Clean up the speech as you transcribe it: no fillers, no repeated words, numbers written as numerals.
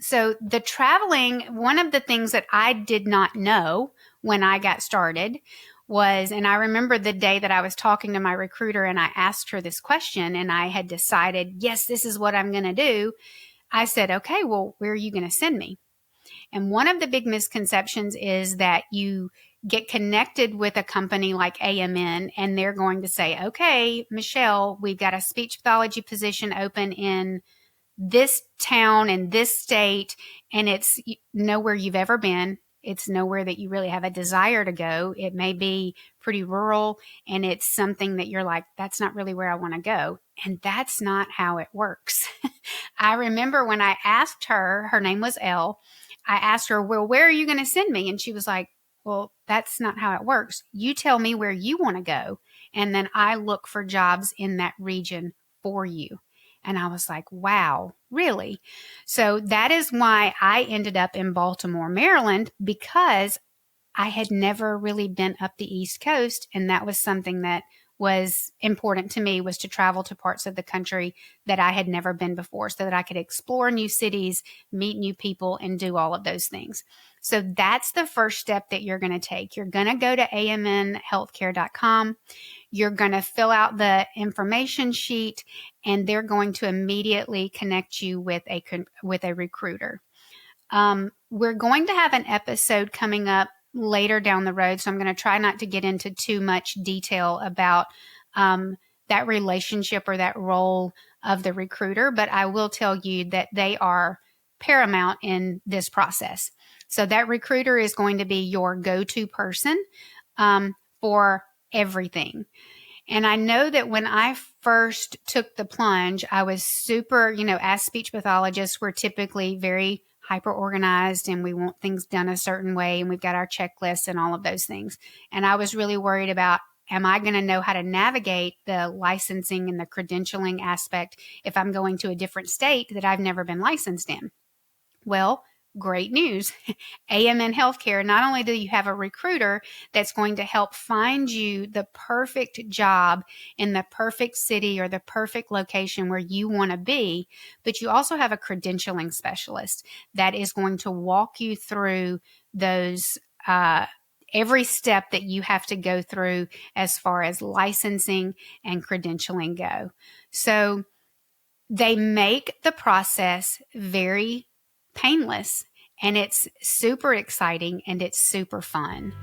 So the traveling, one of the things that I did not know when I got started was, and I remember the day that I was talking to my recruiter and I asked her this question and I had decided, yes, this is what I'm going to do. I said, okay, well, where are you going to send me? And one of the big misconceptions is that you get connected with a company like AMN and they're going to say, okay, Michelle, we've got a speech pathology position open in this town and this state, and it's nowhere you've ever been. It's nowhere that you really have a desire to go. It may be pretty rural, and it's something that you're like, that's not really where I want to go. And that's not how it works. I remember when I asked her, her name was Elle, I asked her, well, where are you going to send me? And she was like, well, that's not how it works. You tell me where you want to go, and then I look for jobs in that region for you. And I was like, wow, really? So that is why I ended up in Baltimore, Maryland, because I had never really been up the East Coast. And that was something that was important to me, was to travel to parts of the country that I had never been before so that I could explore new cities, meet new people, and do all of those things. So that's the first step that you're going to take. You're going to go to amnhealthcare.com. You're going to fill out the information sheet, and they're going to immediately connect you with a recruiter. We're going to have an episode coming up later down the road, so I'm going to try not to get into too much detail about that relationship or that role of the recruiter, but I will tell you that they are paramount in this process. So that recruiter is going to be your go-to person for everything. And I know that when I first took the plunge, I was super, as speech pathologists, we're typically very hyper organized and we want things done a certain way and we've got our checklists and all of those things. And I was really worried about, am I going to know how to navigate the licensing and the credentialing aspect if I'm going to a different state that I've never been licensed in? Well, great news. AMN Healthcare, not only do you have a recruiter that's going to help find you the perfect job in the perfect city or the perfect location where you want to be, but you also have a credentialing specialist that is going to walk you through those every step that you have to go through as far as licensing and credentialing go. So they make the process very painless, and it's super exciting and it's super fun.